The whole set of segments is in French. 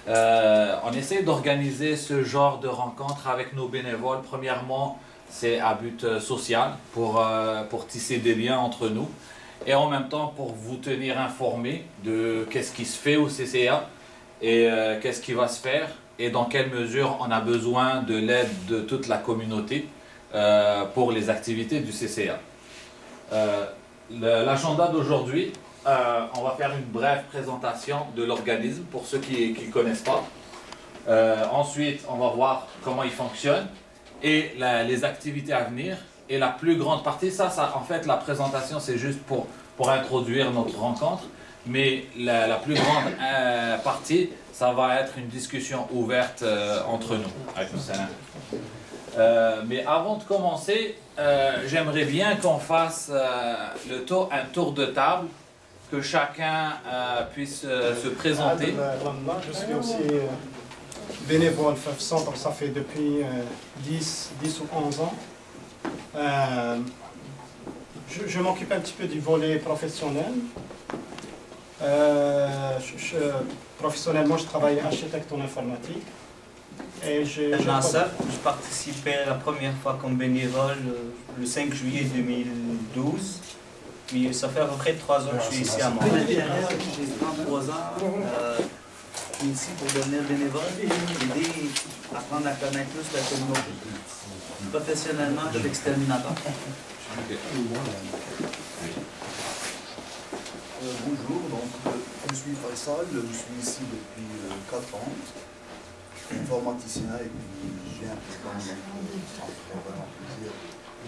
On essaie d'organiser ce genre de rencontres avec nos bénévoles. Premièrement, c'est à but social pour tisser des liens entre nous et en même temps pour vous tenir informés de qu'est-ce qui se fait au CCA et qu'est-ce qui va se faire et dans quelle mesure on a besoin de l'aide de toute la communauté pour les activités du CCA. L'agenda d'aujourd'hui, on va faire une brève présentation de l'organisme pour ceux qui ne connaissent pas. Ensuite, on va voir comment il fonctionne et les activités à venir. Et la plus grande partie, en fait, la présentation, c'est juste pour introduire notre rencontre. Mais la plus grande partie, ça va être une discussion ouverte entre nous. Mais avant de commencer, j'aimerais bien qu'on fasse un tour de table, que chacun puisse se présenter. Je suis aussi bénévole FEF100, donc ça fait depuis 10 ou 11 ans. Je m'occupe un petit peu du volet professionnel. Professionnellement, je travaille architecte en informatique. Et je participais la première fois comme bénévole le 5 juillet 2012. Mais ça fait à peu près 3 ans que je suis ici à Montréal. J'ai 33 ans. Je suis ici pour devenir bénévole et aider à apprendre à connaître plus la communauté. Professionnellement, je suis exterminateur. Bonjour, donc, je suis Faisal, je suis ici depuis 4 ans. Je suis informaticien et puis j'ai un peu de temps, donc ça me fait vraiment plaisir de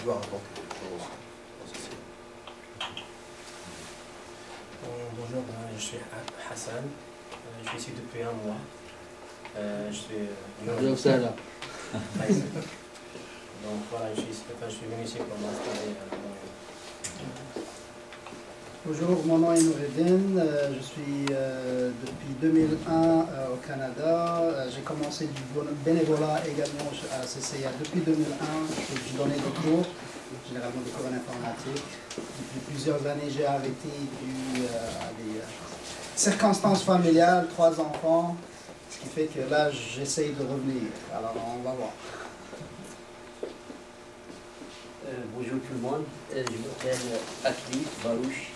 pouvoir apporter quelque chose. Bonjour, je suis Hassan, je suis ici depuis 1 mois. Je suis donc voilà, je suis venu ici pour m'installer. Bonjour, mon nom est Noureddin, je suis depuis 2001 au Canada. J'ai commencé du bénévolat également à CCA depuis 2001. Je donnais des cours, généralement des cours en informatique. Depuis plusieurs années, j'ai arrêté dû à des circonstances familiales, 3 enfants, ce qui fait que là, j'essaye de revenir. Alors, on va voir. Bonjour tout le monde, je m'appelle Akli Barouche,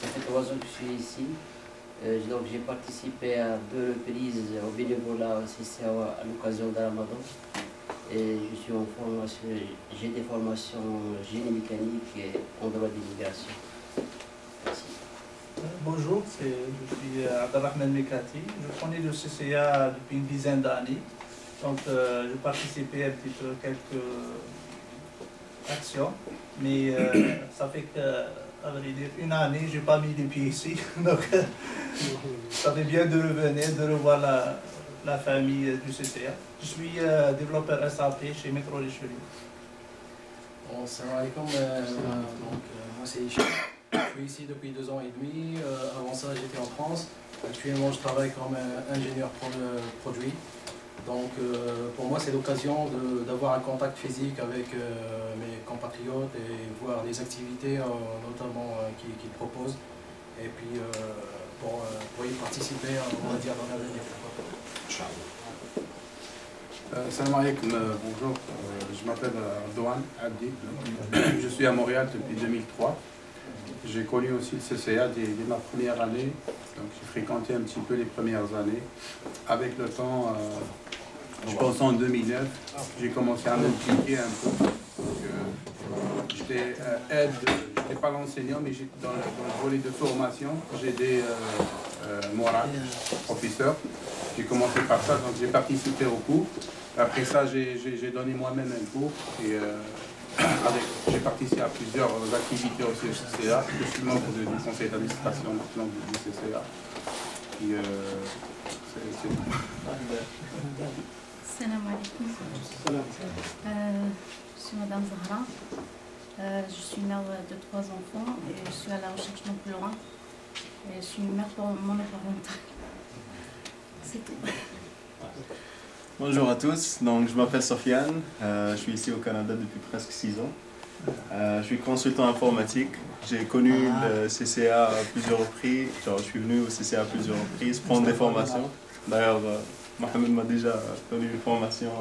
ça fait 3 ans que je suis ici. Donc j'ai participé à 2 reprises au bénévolat au CCA à l'occasion de Ramadan. Et je suis en formation, j'ai des formations génie mécanique et en droit d'immigration. Merci. Bonjour, je suis Abdelrahman Mekati. Je connais le CCA depuis une dizaine d'années. Donc je participais un petit peu à quelques actions, mais ça fait que, à vrai dire, 1 année, je n'ai pas mis les pieds ici. Donc ça fait bien de revenir, de revoir la famille du CCA. Je suis développeur SAP chez Métro Richelieu. Bon, salam alaikum. Moi c'est Isha. Je suis ici depuis 2 ans et demi. Avant ça, j'étais en France. Actuellement, je travaille comme ingénieur produit. Donc, pour moi, c'est l'occasion d'avoir un contact physique avec mes compatriotes et voir les activités, notamment qu'ils proposent. Et puis, pour y participer, on va dire, dans l'avenir. Salam alaikum, bonjour, je m'appelle Doan Abdi, je suis à Montréal depuis 2003. J'ai connu aussi le CCA dès ma première année, donc j'ai fréquenté un petit peu les premières années. Avec le temps, je pense en 2009, j'ai commencé à m'impliquer un peu. J'étais aide, je n'étais pas l'enseignant, mais dans le volet de formation, j'ai aidé Mourad, professeur. J'ai commencé par ça, donc j'ai participé au cours. Après ça, j'ai donné moi-même un cours et j'ai participé à plusieurs activités au CCA. Je suis membre du conseil d'administration maintenant du CCA. Et c'est tout. Salam alaikum. Je suis Madame Zahra. Je suis mère de 3 enfants et je suis à la recherche d'emploi. Et je suis mère monoparentale. C'est tout. Bonjour à tous, donc je m'appelle Sofiane, je suis ici au Canada depuis presque 6 ans. Je suis consultant informatique, j'ai connu le CCA à plusieurs reprises, je suis venu au CCA à plusieurs reprises prendre des formations. D'ailleurs, Mohamed m'a déjà donné une formation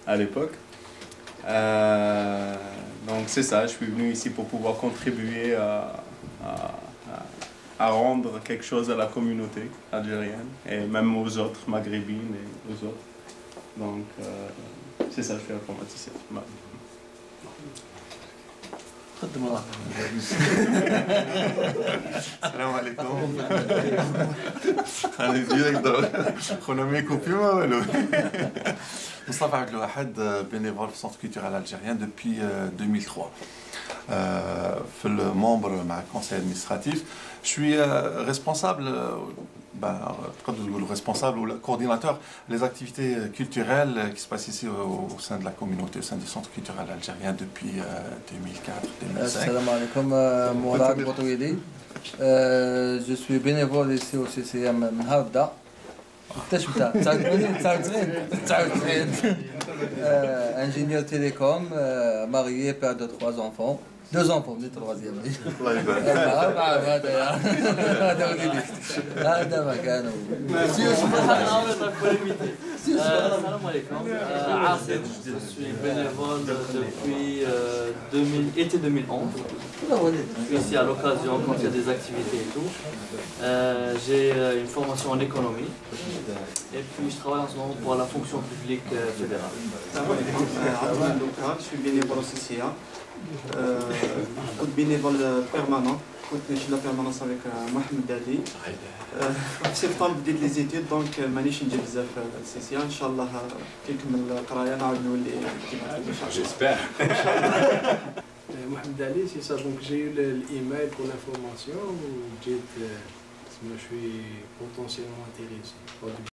à l'époque. Donc c'est ça, je suis venu ici pour pouvoir contribuer à rendre quelque chose à la communauté algérienne et même aux autres maghrébines et aux autres. Donc c'est ça, je suis informaticien. السلام عليكم. انا ديريكت خونا ما يكوبي ما والو. مصطفى عبد الواحد bénévole au Centre culturel algérien depuis 2003. في الممبر مع conseil administratif. Je suis responsable responsable ou le coordinateur des activités culturelles qui se passent ici au sein de la communauté, au sein du Centre culturel algérien depuis 2004-2005. Salam alaikum, Mourad Boutouidi. Je suis bénévole ici au CCM Mhavda. Ingénieur télécom, marié, père de 3 enfants. 2 enfants, le troisième. Salam alaikum. Asif, je suis bénévole depuis été 2011. Je suis ici à l'occasion quand il y a des activités et tout. J'ai une formation en économie et puis je travaille en ce moment pour la fonction publique fédérale. Je suis bénévole au CCA. bénévole permanent. Je suis la permanence avec Mohamed Dadi. En septembre, j'ai بديت les études, donc مانيش نجي بزاف للسيسيا. إن شاء الله كي نكمل القراية نعاود نولي. J'espère. Mohamed Ali, c'est ça. Donc j'ai eu l'email pour l'information. Je suis potentiellement intéressé.